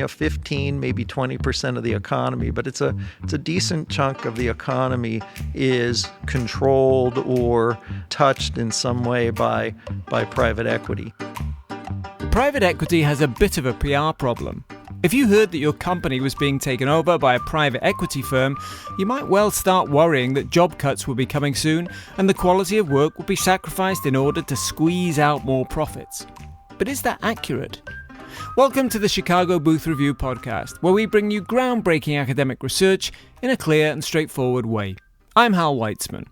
15, maybe 20% of the economy, but it's a decent chunk of the economy is controlled or touched in some way by private equity. Private equity has a bit of a PR problem. If you heard that your company was being taken over by a private equity firm, you might well start worrying that job cuts will be coming soon and the quality of work will be sacrificed in order to squeeze out more profits. But is that accurate? Welcome to the Chicago Booth Review podcast, where we bring you groundbreaking academic research in a clear and straightforward way. I'm Hal Weitzman.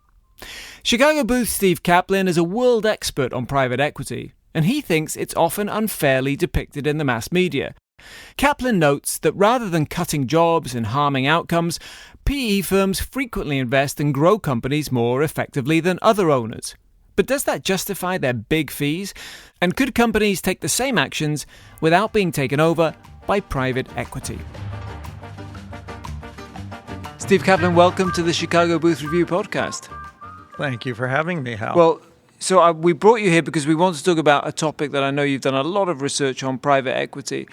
Chicago Booth's Steve Kaplan is a world expert on private equity, and he thinks it's often unfairly depicted in the mass media. Kaplan notes that rather than cutting jobs and harming outcomes, PE firms frequently invest and grow companies more effectively than other owners. But does that justify their big fees? And could companies take the same actions without being taken over by private equity? Steve Kaplan, welcome to the Chicago Booth Review podcast. Thank you for having me, Hal. Well, so we brought you here because we want to talk about a topic that I know you've done a lot of research on, private equity,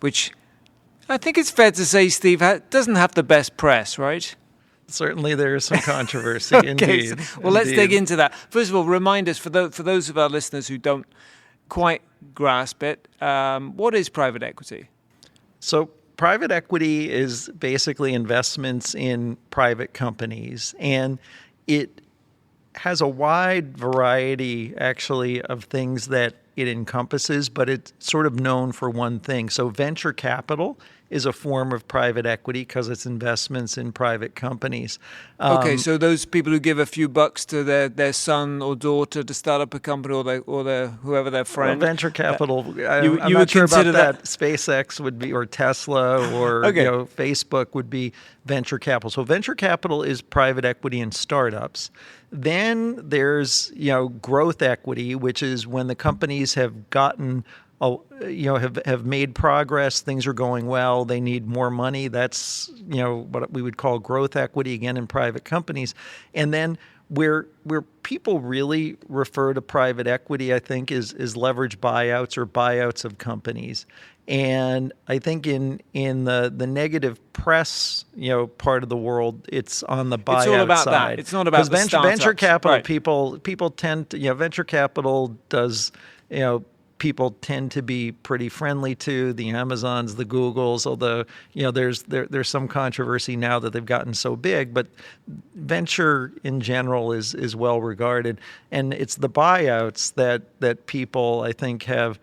which I think it's fair to say, Steve, doesn't have the best press, right? Certainly there is some controversy, okay, indeed. Well, let's dig into that. First of all, remind us, for those of our listeners who don't quite grasp it, what is private equity? So private equity is basically investments in private companies, and it has a wide variety, actually, of things that it encompasses, but it's sort of known for one thing. So venture capital is a form of private equity because it's investments in private companies. Okay, so those people who give a few bucks to their son or daughter to start up a company, or their whoever their friend. Well, venture capital. I'm not sure about that. SpaceX would be, or Tesla, or Facebook would be venture capital. So venture capital is private equity in startups. Then there's growth equity, which is when the companies have gotten have made progress, things are going well, they need more money. That's what we would call growth equity, again, in private companies. And then where people really refer to private equity, I think, is leveraged buyouts or buyouts of companies. And I think in the negative press part of the world, it's on the buyout side. It's all about that. It's not about the startups. Venture capital, right. people tend to venture capital does people tend to be pretty friendly to the Amazons, the Googles, although there's some controversy now that they've gotten so big, but venture in general is well regarded, and it's the buyouts that people, I think, have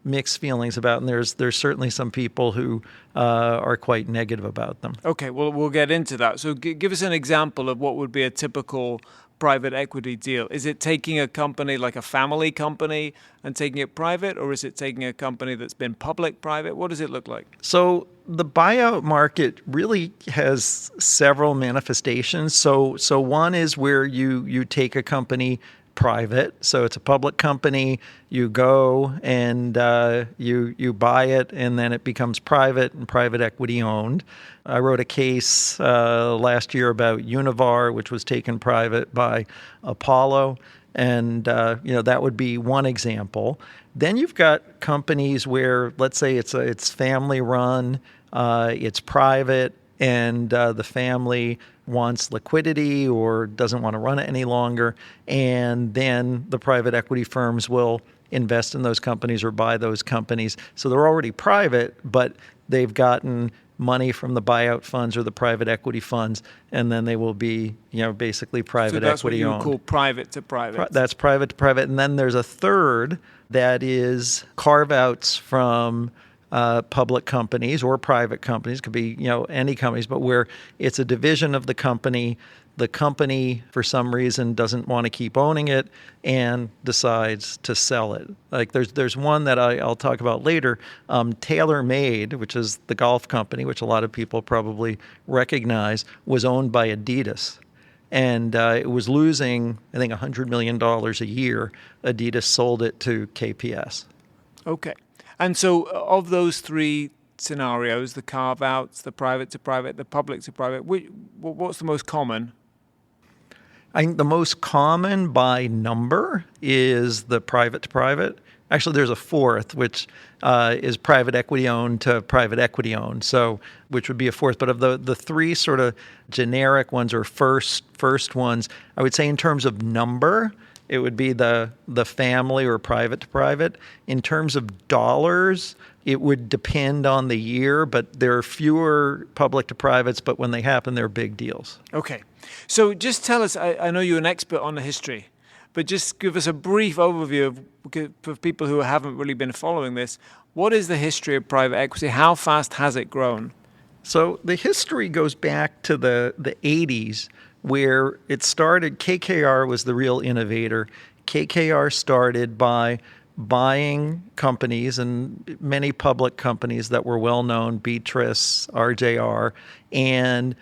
mixed feelings about, and there's certainly some people who are quite negative about them. Okay, well, we'll get into that. So give us an example of what would be a typical private equity deal. Is it taking a company like a family company and taking it private, or is it taking a company that's been public-private? What does it look like? So the buyout market really has several manifestations. So one is where you take a company private. So it's a public company. You go and you buy it, and then it becomes private and private equity owned. I wrote a case last year about Univar, which was taken private by Apollo, and that would be one example. Then you've got companies where, let's say, it's family run, it's private, and the family wants liquidity or doesn't want to run it any longer, and then the private equity firms will invest in those companies or buy those companies. So they're already private, but they've gotten money from the buyout funds or the private equity funds, and then they will be, basically private equity owned. So that's what you would call private to private. That's private to private. And then there's a third that is carve-outs from public companies or private companies, could be any companies, but where it's a division of the company for some reason doesn't want to keep owning it and decides to sell it. Like there's one that I'll talk about later, TaylorMade, which is the golf company, which a lot of people probably recognize, was owned by Adidas. And it was losing, I think, $100 million a year. Adidas sold it to KPS. Okay. And so of those three scenarios, the carve-outs, the private to private, the public to private, what's the most common? I think the most common by number is the private to private. Actually, there's a fourth, which is private equity owned to private equity owned. So, which would be a fourth. But of the three sort of generic ones or first ones, I would say in terms of number, it would be the family or private to private. In terms of dollars, it would depend on the year, but there are fewer public to privates, but when they happen, they're big deals. Okay. So just tell us, I know you're an expert on the history, but just give us a brief overview for people who haven't really been following this. What is the history of private equity? How fast has it grown? So the history goes back to the 80s, where it started. KKR was the real innovator. KKR started by buying companies, and many public companies that were well known, Beatrice, RJR, and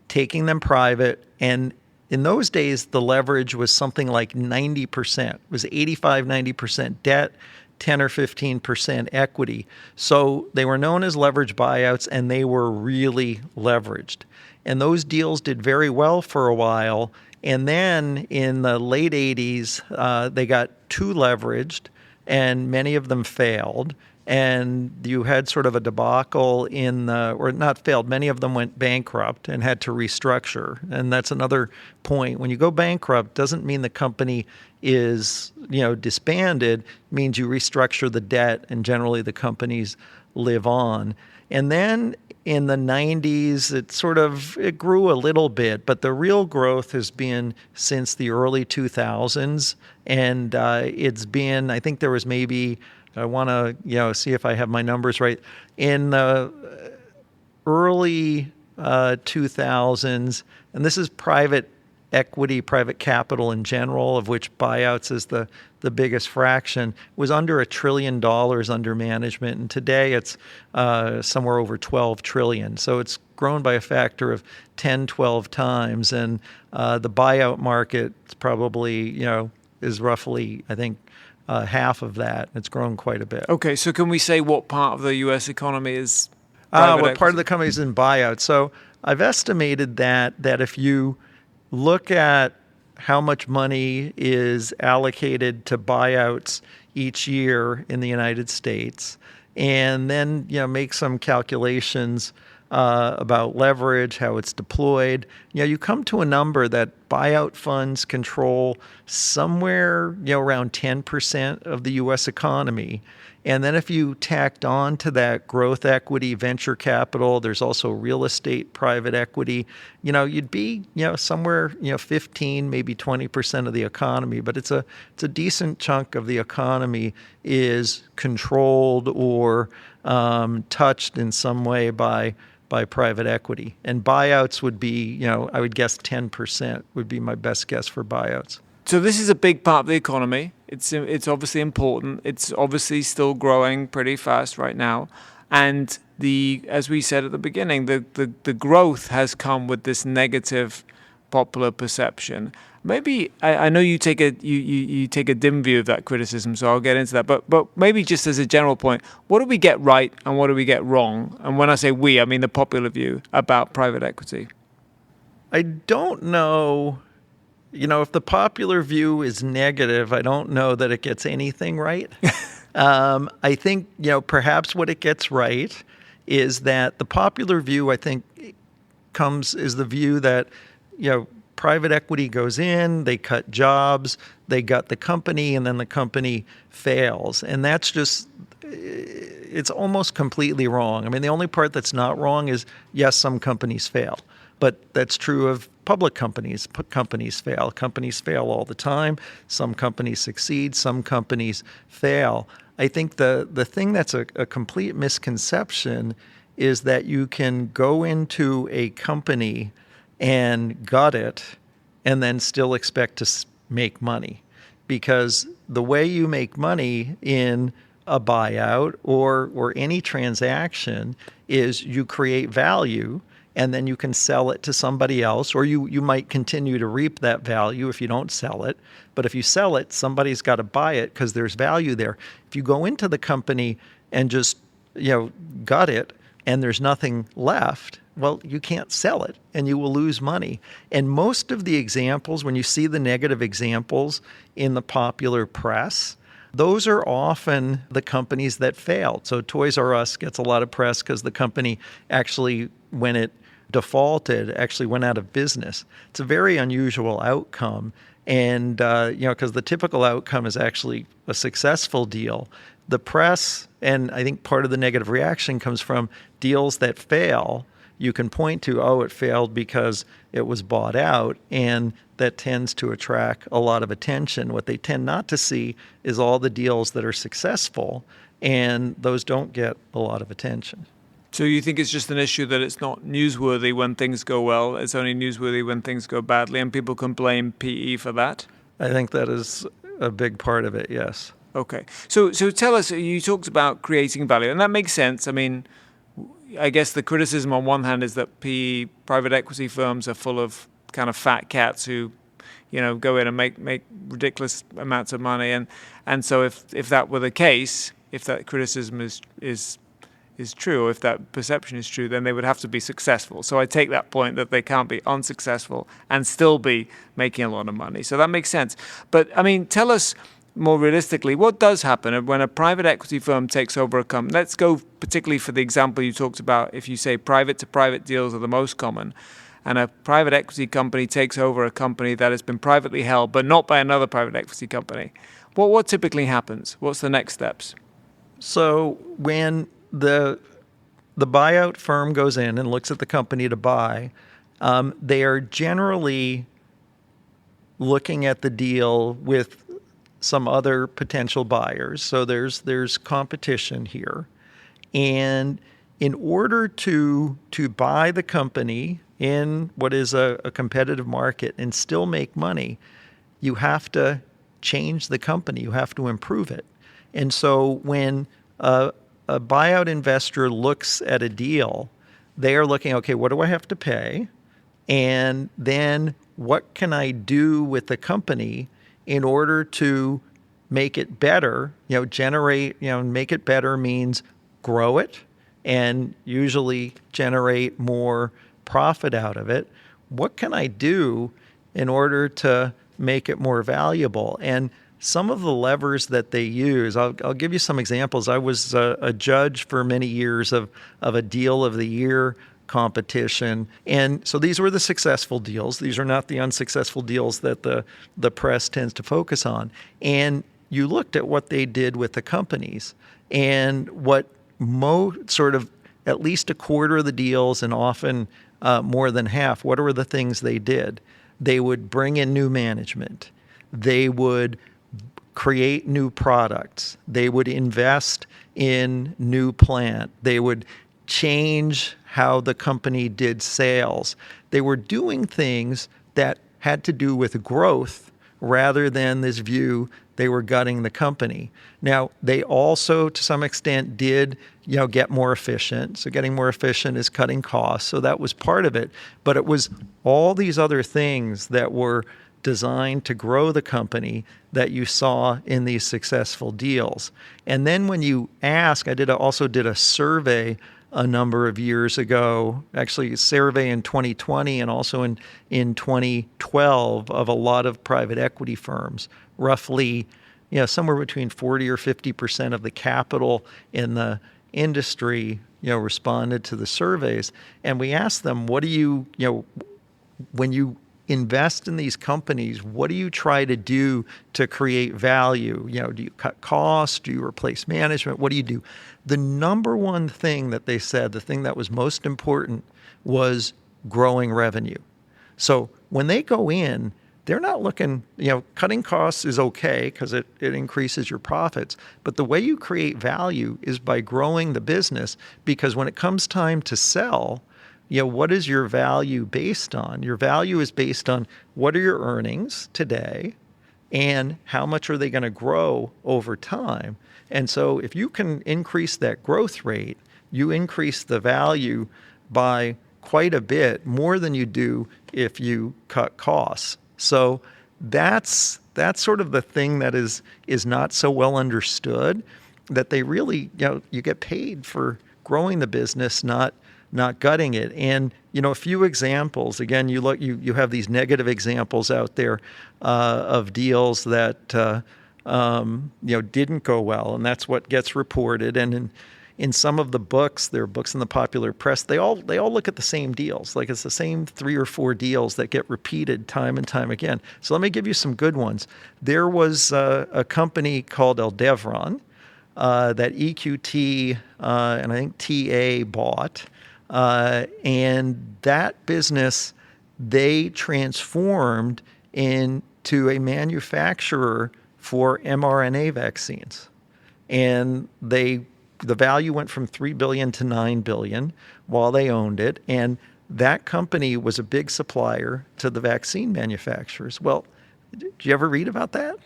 taking them private. And in those days, the leverage was something like 90%. It was 85, 90% debt, 10 or 15% equity. So they were known as leverage buyouts, and they were really leveraged. And those deals did very well for a while. And then in the late 80s, they got too leveraged, and many of them failed. And you had sort of a debacle or not failed, many of them went bankrupt and had to restructure. And that's another point. When you go bankrupt, doesn't mean the company is, disbanded. It means you restructure the debt, and generally the companies live on. And then in the 90s, it grew a little bit, but the real growth has been since the early 2000s. And it's been, I think there was maybe, I want to, see if I have my numbers right. In the early 2000s, and this is private equity, private capital in general, of which buyouts is the biggest fraction, was under $1 trillion under management. And today it's somewhere over 12 trillion. So it's grown by a factor of 10, 12 times. And the buyout market is probably, is roughly, I think, half of that. It's grown quite a bit. Okay, so can we say what part of the U.S. economy is what part of the company is in buyout? So I've estimated that if you look at how much money is allocated to buyouts each year in the United States, and then make some calculations about leverage, how it's deployed, you come to a number that buyout funds control somewhere around 10% of the U.S. economy. And then if you tacked on to that growth equity, venture capital, there's also real estate, private equity, you'd be somewhere 15, maybe 20% of the economy. But it's a decent chunk of the economy is controlled or touched in some way by private equity. And buyouts would be, I would guess 10% would be my best guess for buyouts. So this is a big part of the economy. It's obviously important. It's obviously still growing pretty fast right now. And as we said at the beginning, the growth has come with this negative popular perception. Maybe I know you take a dim view of that criticism, so I'll get into that. But maybe just as a general point, what do we get right and what do we get wrong? And when I say we, I mean the popular view about private equity. I don't know. If the popular view is negative, I don't know that it gets anything right. I think perhaps what it gets right is that the popular view, I think, is the view that private equity goes in, they cut jobs, they gut the company, and then the company fails. And that's just, it's almost completely wrong. I mean, the only part that's not wrong is, yes, some companies fail. But that's true of public companies. Companies fail. Companies fail all the time. Some companies succeed. Some companies fail. I think the thing that's a complete misconception is that you can go into a company and gut it and then still expect to make money. Because the way you make money in a buyout or any transaction is you create value, and then you can sell it to somebody else, or you might continue to reap that value if you don't sell it. But if you sell it, somebody's got to buy it because there's value there. If you go into the company and just gut it and there's nothing left, well, you can't sell it and you will lose money. And most of the examples, when you see the negative examples in the popular press, those are often the companies that failed. So Toys R Us gets a lot of press because the company actually, when it defaulted, actually went out of business. It's a very unusual outcome. And, because the typical outcome is actually a successful deal. The press, and I think part of the negative reaction comes from deals that fail. You can point to, it failed because it was bought out, and that tends to attract a lot of attention. What they tend not to see is all the deals that are successful, and those don't get a lot of attention. So you think it's just an issue that it's not newsworthy when things go well, it's only newsworthy when things go badly, and people can blame PE for that? I think that is a big part of it, yes. Okay. So tell us, you talked about creating value, and that makes sense. I mean, I guess the criticism on one hand is that PE, private equity firms, are full of kind of fat cats who, go in and make ridiculous amounts of money. And so if that were the case, if that criticism is true, or if that perception is true, then they would have to be successful. So I take that point that they can't be unsuccessful and still be making a lot of money. So that makes sense. But, I mean, tell us more realistically, what does happen when a private equity firm takes over a company? Let's go particularly for the example you talked about. If you say private-to-private deals are the most common, and a private equity company takes over a company that has been privately held, but not by another private equity company, what typically happens? What's the next steps? So when the buyout firm goes in and looks at the company to buy, they are generally looking at the deal with some other potential buyers. So there's competition here. And in order to buy the company in what is a competitive market and still make money, you have to change the company. You have to improve it. And so when a buyout investor looks at a deal, they are looking, okay, what do I have to pay? And then what can I do with the company in order to make it better? Make it better means grow it and usually generate more profit out of it. What can I do in order to make it more valuable? And some of the levers that they use, I'll give you some examples. I was a judge for many years of a deal of the year competition. And so these were the successful deals. These are not the unsuccessful deals that the press tends to focus on. And you looked at what they did with the companies, and what at least a quarter of the deals, and often more than half, what were the things they did? They would bring in new management. They would create new products. They would invest in new plant. They would change how the company did sales. They were doing things that had to do with growth rather than this view they were gutting the company. Now, they also, to some extent, did get more efficient. So getting more efficient is cutting costs. So that was part of it. But it was all these other things that were designed to grow the company that you saw in these successful deals. And then when you ask, I also did a survey a number of years ago, actually a survey in 2020 and also in 2012 of a lot of private equity firms. Roughly, somewhere between 40 or 50% of the capital in the industry, responded to the surveys. And we asked them, what do you, when you invest in these companies, what do you try to do to create value? Do you cut costs? Do you replace management? What do you do? The number one thing that they said, the thing that was most important, was growing revenue. So when they go in, they're not looking, cutting costs is okay because it increases your profits. But the way you create value is by growing the business, because when it comes time to sell, what is your value based on? Your value is based on what are your earnings today and how much are they going to grow over time. And so if you can increase that growth rate, you increase the value by quite a bit more than you do if you cut costs. So that's sort of the thing that is not so well understood, that they really, you get paid for growing the business, not gutting it. And, a few examples, again, you have these negative examples out there of deals that didn't go well, and that's what gets reported. And in some of the books, there are books in the popular press, they all look at the same deals. Like it's the same 3 or 4 deals that get repeated time and time again. So let me give you some good ones. There was a company called Aldevron that EQT and I think TA bought. And that business, they transformed into a manufacturer for mRNA vaccines. And the value went from $3 billion to $9 billion while they owned it. And that company was a big supplier to the vaccine manufacturers. Well, did you ever read about that?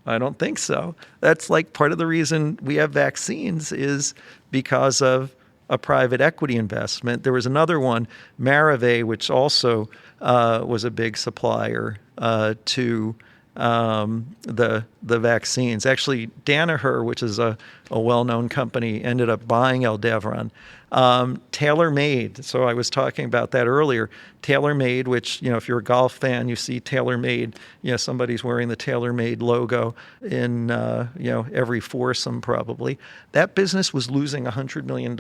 I don't think so. That's like part of the reason we have vaccines is because of a private equity investment. There was another one, Maravay, which also was a big supplier to the vaccines. Actually, Danaher, which is a well-known company, ended up buying Aldevron. TaylorMade, so I was talking about that earlier. TaylorMade, which, if you're a golf fan, you see TaylorMade, somebody's wearing the TaylorMade logo in, every foursome probably. That business was losing $100 million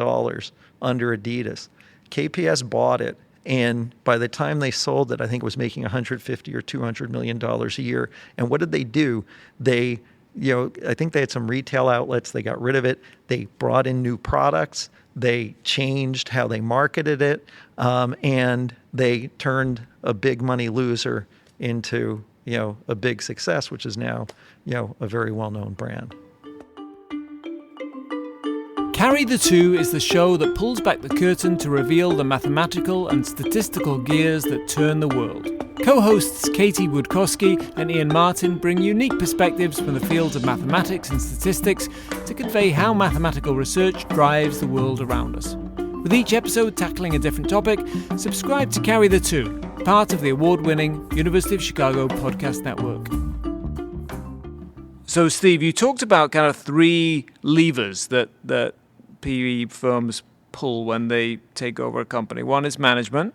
under Adidas. KPS bought it. And by the time they sold it, I think it was making $150 or $200 million a year. And what did they do? They, I think they had some retail outlets. They got rid of it. They brought in new products. They changed how they marketed it. And they turned a big money loser into, a big success, which is now, a very well-known brand. Carry the Two is the show that pulls back the curtain to reveal the mathematical and statistical gears that turn the world. Co-hosts Katie Woodkowski and Ian Martin bring unique perspectives from the fields of mathematics and statistics to convey how mathematical research drives the world around us. With each episode tackling a different topic, subscribe to Carry the Two, part of the award-winning University of Chicago podcast network. So, Steve, you talked about kind of 3 levers that PE firms pull when they take over a company. One is management,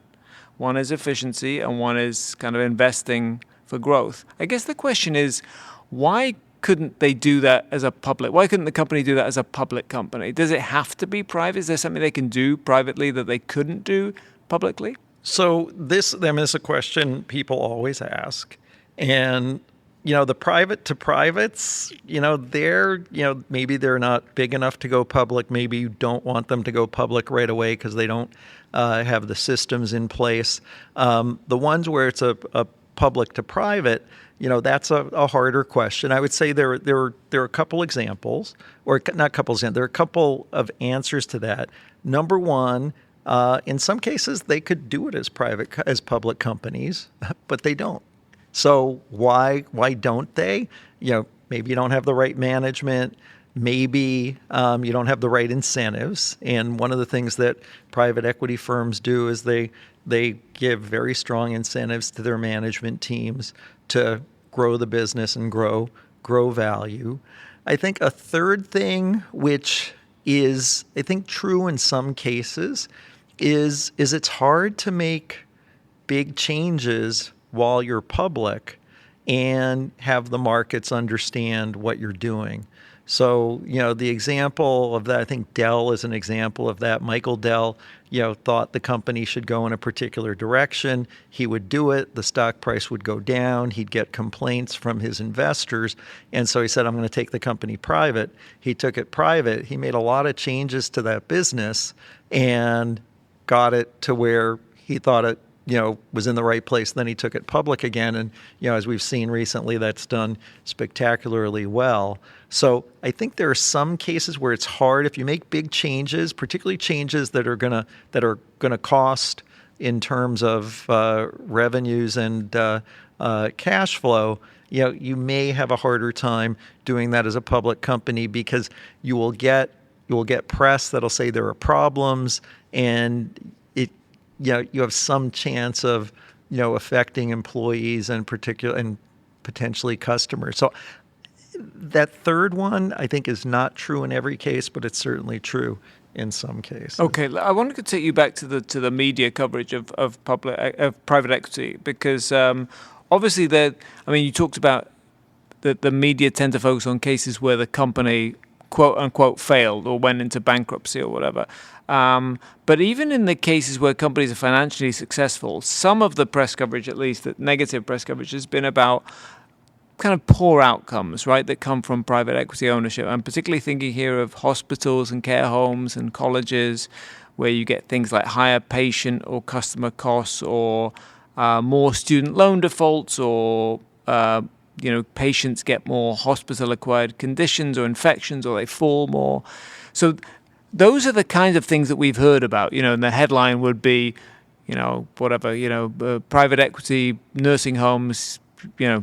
one is efficiency, and one is kind of investing for growth. I guess the question is, why couldn't they do that as a public? Why couldn't the company do that as a public company? Does it have to be private? Is there something they can do privately that they couldn't do publicly? So this is a question people always ask. And the private to privates, they're, maybe they're not big enough to go public. Maybe you don't want them to go public right away because they don't have the systems in place. The ones where it's a public to private, that's a harder question. I would say there are a couple examples, or not couples. There are a couple of answers to that. Number one, in some cases, they could do it as public companies, but they don't. So why don't they? Maybe you don't have the right management. Maybe you don't have the right incentives. And one of the things that private equity firms do is they give very strong incentives to their management teams to grow the business and grow value. I think a third thing, which is I think true in some cases, is it's hard to make big changes while you're public and have the markets understand what you're doing. So, the example of that, I think Dell is an example of that. Michael Dell, thought the company should go in a particular direction. He would do it. The stock price would go down. He'd get complaints from his investors. And so he said, I'm going to take the company private. He took it private. He made a lot of changes to that business and got it to where he thought it was in the right place. Then he took it public again. And, as we've seen recently, that's done spectacularly well. So I think there are some cases where it's hard if you make big changes, particularly changes that are gonna cost in terms of revenues and cash flow. You may have a harder time doing that as a public company because you will get press that'll say there are problems, and you have some chance of, affecting employees and potentially customers. So that third one, I think, is not true in every case, but it's certainly true in some cases. Okay, I wanted to take you back to the media coverage of private equity because obviously you talked about the media tend to focus on cases where the company quote unquote failed or went into bankruptcy or whatever. But even in the cases where companies are financially successful, some of the press coverage, at least the negative press coverage, has been about kind of poor outcomes, right, that come from private equity ownership. I'm particularly thinking here of hospitals and care homes and colleges, where you get things like higher patient or customer costs, or more student loan defaults, or patients get more hospital-acquired conditions or infections, or they fall more. So those are the kinds of things that we've heard about. And the headline would be, private equity nursing homes,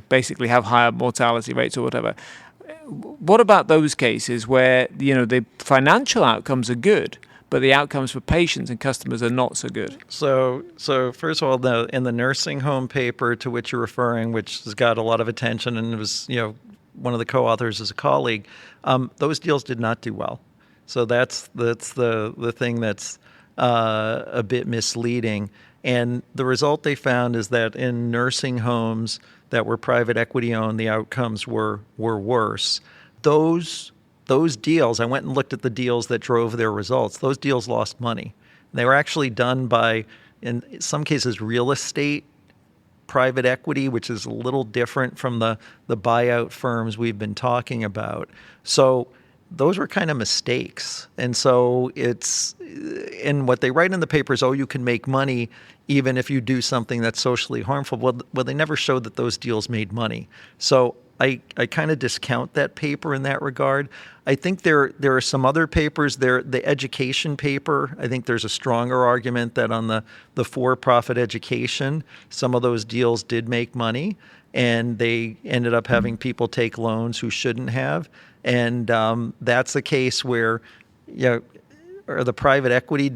basically have higher mortality rates or whatever. What about those cases where, the financial outcomes are good, but the outcomes for patients and customers are not so good? So first of all, in the nursing home paper to which you're referring, which has got a lot of attention, and it was, one of the co-authors is a colleague, those deals did not do well. So that's the thing that's a bit misleading. And the result they found is that in nursing homes that were private equity owned, the outcomes were worse. Those deals, I went and looked at the deals that drove their results. Those deals lost money. They were actually done by, in some cases, real estate private equity, which is a little different from the buyout firms we've been talking about. So those were kind of mistakes. And so and what they write in the paper is, you can make money even if you do something that's socially harmful. Well, they never showed that those deals made money. So I kind of discount that paper in that regard. I think there are some other papers. The education paper, I think there's a stronger argument that on the for-profit education, some of those deals did make money, and they ended up having people take loans who shouldn't have. And that's a case where, are the private equity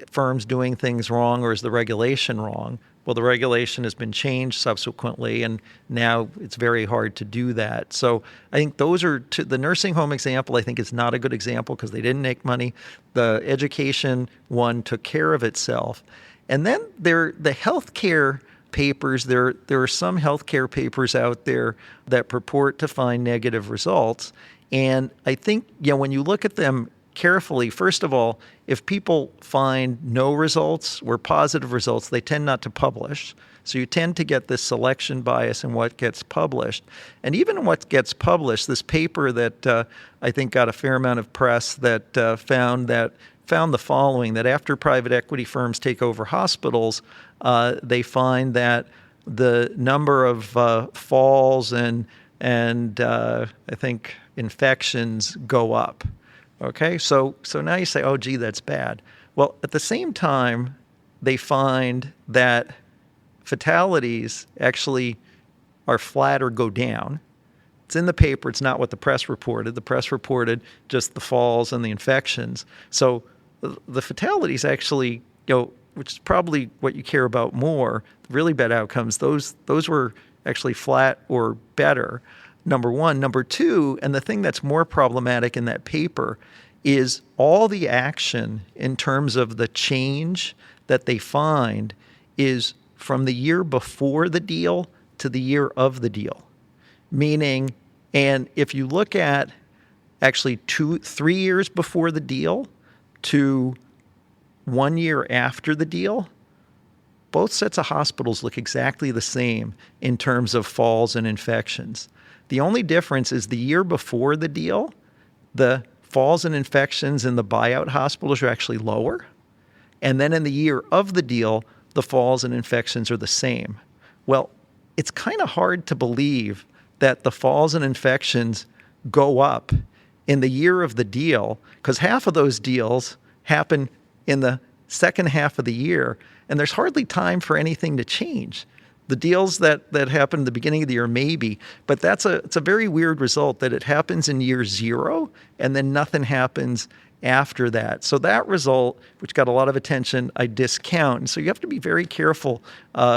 firms doing things wrong, or is the regulation wrong? Well, the regulation has been changed subsequently, and now it's very hard to do that. So I think those are the nursing home example, I think, is not a good example because they didn't make money. The education one took care of itself. And then the healthcare papers, there are some healthcare papers out there that purport to find negative results. And I think, when you look at them carefully, first of all, if people find no results or positive results, they tend not to publish. So you tend to get this selection bias in what gets published. And even in what gets published, this paper that I think got a fair amount of press that found the following, that after private equity firms take over hospitals, they find that the number of falls and I think infections go up. Okay, so now you say, oh, gee, that's bad. Well, at the same time, they find that fatalities actually are flat or go down. It's in the paper. It's not what the press reported. The press reported just the falls and the infections. So the fatalities actually, which is probably what you care about more, the really bad outcomes, those were actually flat or better. Number one. Number two, and the thing that's more problematic in that paper, is all the action in terms of the change that they find is from the year before the deal to the year of the deal. Meaning, and if you look at actually 3 years before the deal to 1 year after the deal, both sets of hospitals look exactly the same in terms of falls and infections. The only difference is the year before the deal, the falls and infections in the buyout hospitals are actually lower. And then in the year of the deal, the falls and infections are the same. Well, it's kind of hard to believe that the falls and infections go up in the year of the deal, because half of those deals happen in the second half of the year, and there's hardly time for anything to change. The deals that happen in the beginning of the year, maybe, but it's a very weird result that it happens in year zero and then nothing happens after that. So that result, which got a lot of attention, I discount. And so you have to be very careful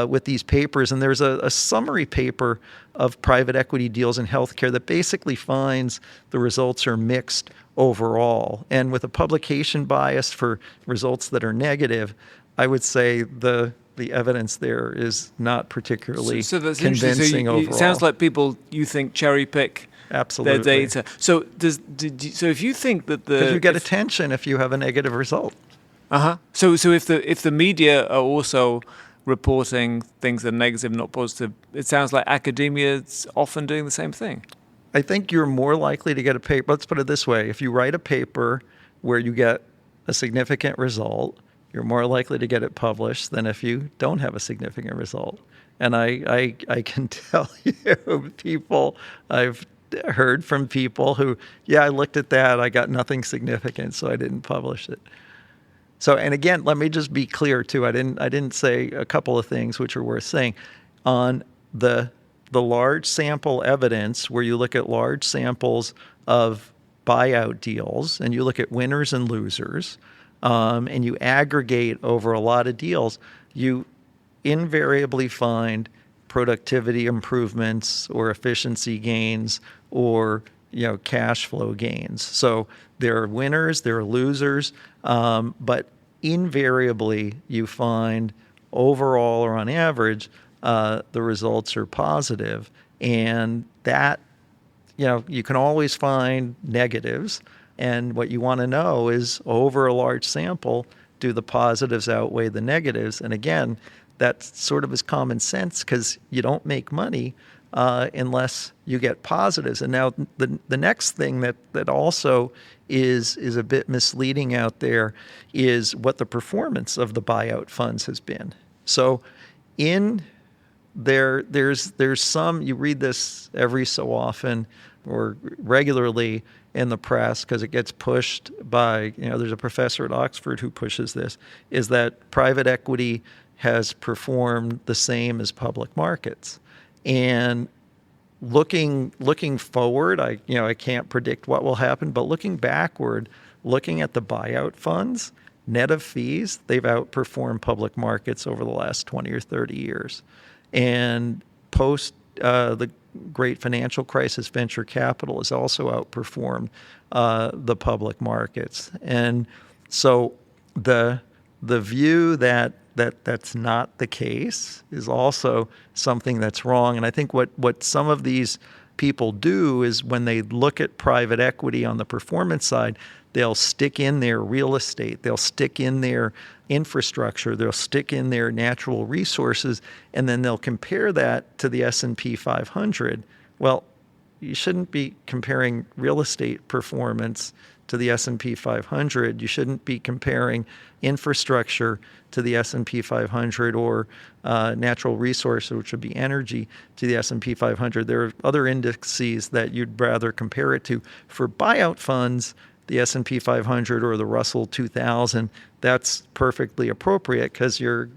with these papers. And there's a summary paper of private equity deals in healthcare that basically finds the results are mixed overall. And with a publication bias for results that are negative, I would say the the evidence there is not particularly so that's convincing overall. It sounds like people, you think, cherry pick Absolutely. their data. So if you think that because you get attention if you have a negative result. So if the media are also reporting things that are negative, not positive, it sounds like academia is often doing the same thing. I think you're more likely to get a paper. Let's put it this way: if you write a paper where you get a significant result, you're more likely to get it published than if you don't have a significant result. And I can tell you, I've heard from people who, I looked at that, I got nothing significant, so I didn't publish it. So, and again, let me just be clear too. I didn't say a couple of things which are worth saying. On the large sample evidence, where you look at large samples of buyout deals and you look at winners and losers, and you aggregate over a lot of deals, you invariably find productivity improvements or efficiency gains or cash flow gains. So there are winners, there are losers, but invariably you find overall or on average the results are positive. And that, you can always find negatives. And what you want to know is, over a large sample, do the positives outweigh the negatives? And again, that sort of is common sense, because you don't make money unless you get positives. And now the next thing that also is a bit misleading out there is what the performance of the buyout funds has been. So there's some, you read this every so often or regularly in the press, because it gets pushed by, there's a professor at Oxford who pushes this, is that private equity has performed the same as public markets. And looking forward, I can't predict what will happen, but looking backward, looking at the buyout funds, net of fees, they've outperformed public markets over the last 20 or 30 years. And post the great financial crisis, venture capital has also outperformed the public markets. And so the view that that's not the case is also something that's wrong. And I think what some of these people do is, when they look at private equity on the performance side, they'll stick in their real estate, they'll stick in their infrastructure, they'll stick in their natural resources, and then they'll compare that to the S&P 500. Well, you shouldn't be comparing real estate performance to the S&P 500. You shouldn't be comparing infrastructure to the S&P 500 or natural resources, which would be energy, to the S&P 500. There are other indices that you'd rather compare it to. For buyout funds, the S&P 500 or the Russell 2000, that's perfectly appropriate, because you're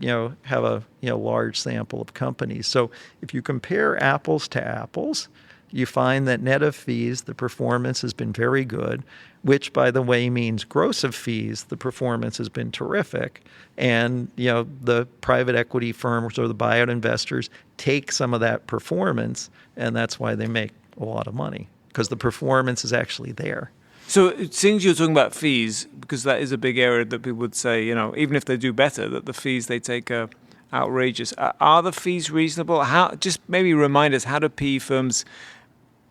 have a large sample of companies. So if you compare apples to apples, you find that net of fees, the performance has been very good, which, by the way, means gross of fees, the performance has been terrific. And, the private equity firms or the buyout investors take some of that performance, and that's why they make a lot of money, because the performance is actually there. So it seems you're talking about fees, because that is a big area that people would say, even if they do better, that the fees they take are outrageous. Are the fees reasonable? Just maybe remind us, how do PE firms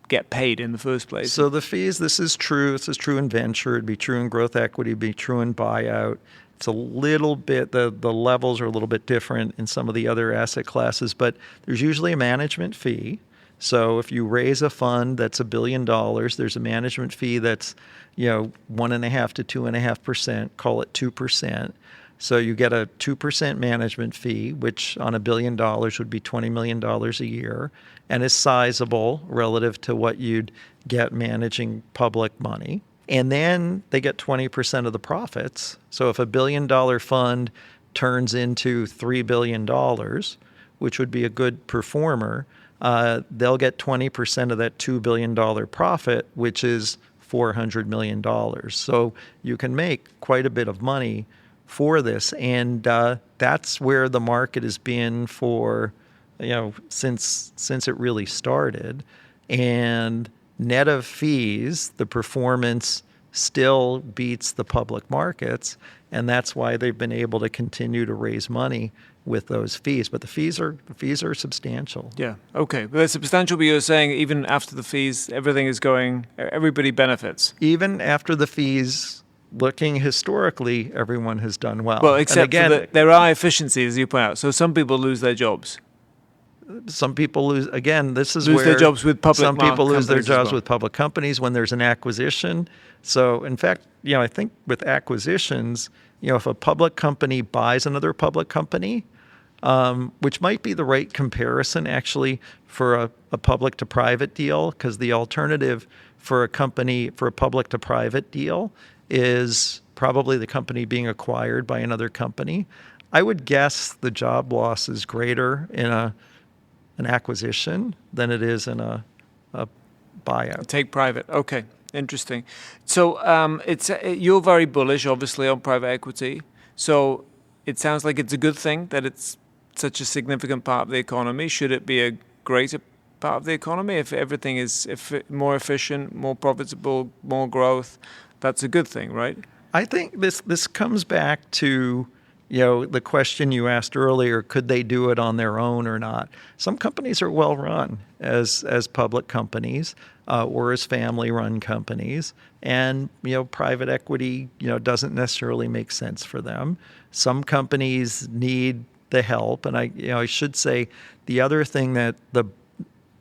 get paid in the first place? So the fees, this is true in venture, it'd be true in growth equity, it'd be true in buyout. It's a little bit, the levels are a little bit different in some of the other asset classes, but there's usually a management fee. So if you raise a fund that's $1 billion, there's a management fee that's 1.5% to 2.5%, call it 2%. So you get a 2% management fee, which on $1 billion would be $20 million a year, and is sizable relative to what you'd get managing public money. And then they get 20% of the profits. So if a $1 billion fund turns into $3 billion, which would be a good performer, they'll get 20% of that $2 billion profit, which is $400 million. So you can make quite a bit of money for this. And that's where the market has been for, since it really started. And net of fees, the performance still beats the public markets, and that's why they've been able to continue to raise money with those fees. But the fees are substantial. Yeah. Okay. But they're substantial, but you're saying even after the fees, everybody benefits. Even after the fees, looking historically, everyone has done well. Well, except there are efficiencies, as you point out. So some people lose their jobs. Some people lose. Again, this is lose where their jobs with public. Some people lose their jobs with public companies when there's an acquisition. So, in fact, I think with acquisitions, if a public company buys another public company, which might be the right comparison actually for a public to private deal, because the alternative for a public to private deal is probably the company being acquired by another company. I would guess the job loss is greater in an acquisition than it is in a buyout. Take private. Okay, interesting. So you're very bullish, obviously, on private equity. So it sounds like it's a good thing that it's such a significant part of the economy. Should it be a greater part of the economy if everything is more efficient, more profitable, more growth? That's a good thing, right? I think this comes back to the question you asked earlier: could they do it on their own or not? Some companies are well run as public companies or as family run companies, and private equity doesn't necessarily make sense for them. Some companies need the help, and I should say the other thing that the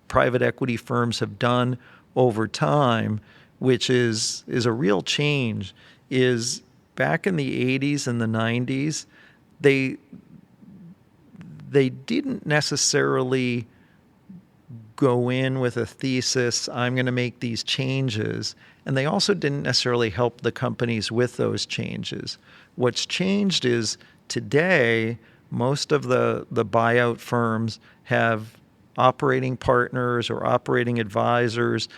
private equity firms have done over time, which is a real change, is back in the 80s and the 90s, they didn't necessarily go in with a thesis, I'm going to make these changes, and they also didn't necessarily help the companies with those changes. What's changed is today, most of the buyout firms have operating partners or operating advisors.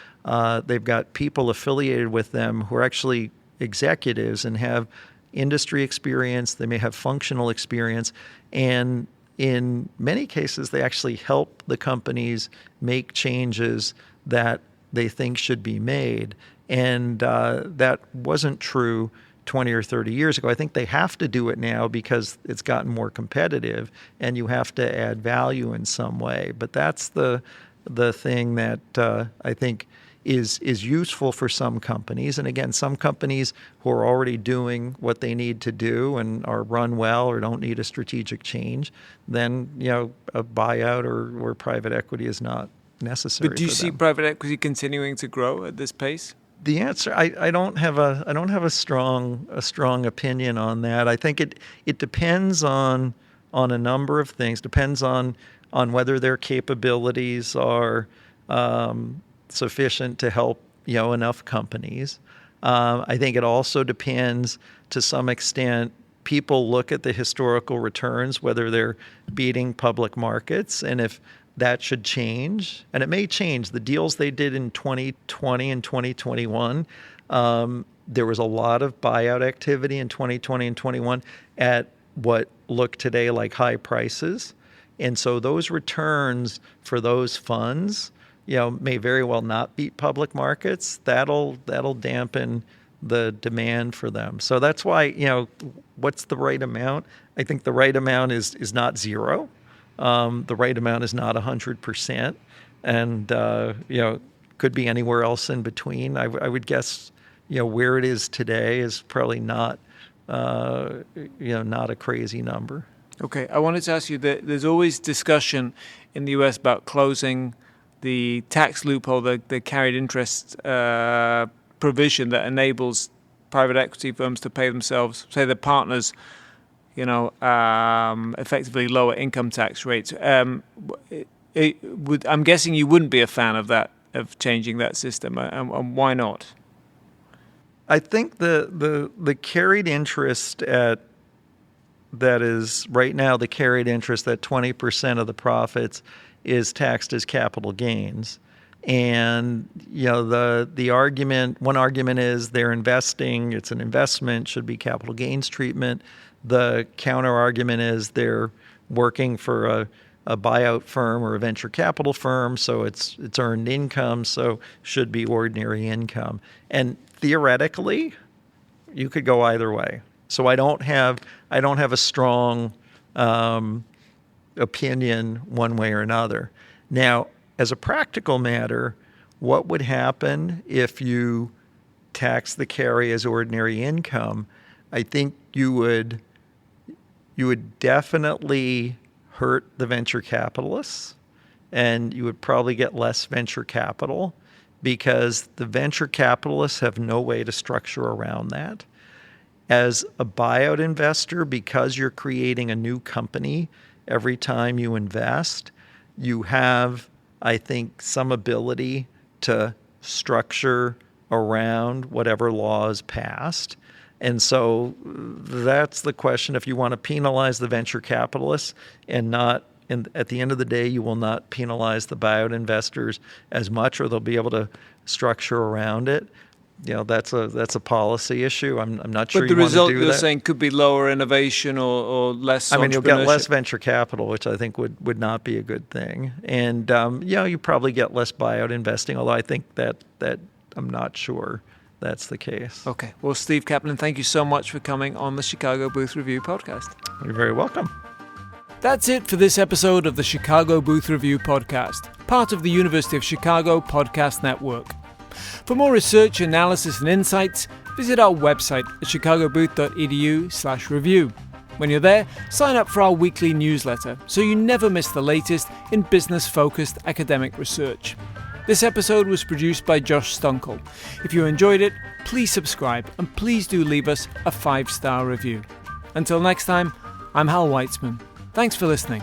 They've got people affiliated with them who are actually executives and have industry experience. They may have functional experience. And in many cases, they actually help the companies make changes that they think should be made. And that wasn't true 20 or 30 years ago. I think they have to do it now because it's gotten more competitive and you have to add value in some way. But that's the thing that I think is useful for some companies. And again, some companies who are already doing what they need to do and are run well or don't need a strategic change, then a buyout or private equity is not necessary. But do you see private equity continuing to grow at this pace? The answer, I don't have a strong opinion on that. I think it depends on a number of things. Depends on whether their capabilities are sufficient to help enough companies. I think it also depends to some extent. People look at the historical returns, whether they're beating public markets, and if that should change, and it may change. The deals they did in 2020 and 2021, there was a lot of buyout activity in 2020 and 21 at what look today like high prices. And so those returns for those funds, may very well not beat public markets. That'll dampen the demand for them. So that's why, what's the right amount? I think the right amount is not zero. The right amount is not 100%, and could be anywhere else in between. I would guess, where it is today is probably not, not a crazy number. Okay, I wanted to ask you that there's always discussion in the U.S. about closing the tax loophole, the carried interest provision that enables private equity firms to pay themselves, say their partners, effectively lower income tax rates. I'm guessing you wouldn't be a fan of that, of changing that system, and why not? I think the carried interest that is right now, the carried interest that 20% of the profits is taxed as capital gains. And the argument, one argument is they're investing, it's an investment, should be capital gains treatment. The counter argument is they're working for a buyout firm or a venture capital firm, so it's earned income, so should be ordinary income. And theoretically, you could go either way. So I don't have a strong opinion one way or another. Now, as a practical matter, what would happen if you tax the carry as ordinary income? I think you would definitely hurt the venture capitalists, and you would probably get less venture capital because the venture capitalists have no way to structure around that. As a buyout investor, because you're creating a new company every time you invest, you have, I think, some ability to structure around whatever law is passed. And so that's the question. If you want to penalize the venture capitalists and not, and at the end of the day, you will not penalize the buyout investors as much, or they'll be able to structure around it. That's a policy issue. I'm not sure. But the result you're saying could be lower innovation or less. You'll get less venture capital, which I think would not be a good thing. And you probably get less buyout investing, although I think that I'm not sure that's the case. Okay. Well, Steve Kaplan, thank you so much for coming on the Chicago Booth Review podcast. You're very welcome. That's it for this episode of the Chicago Booth Review podcast, part of the University of Chicago Podcast Network. For more research, analysis, and insights, visit our website at chicagobooth.edu/review. When you're there, sign up for our weekly newsletter so you never miss the latest in business-focused academic research. This episode was produced by Josh Stunkel. If you enjoyed it, please subscribe and please do leave us a 5-star review. Until next time, I'm Hal Weitzman. Thanks for listening.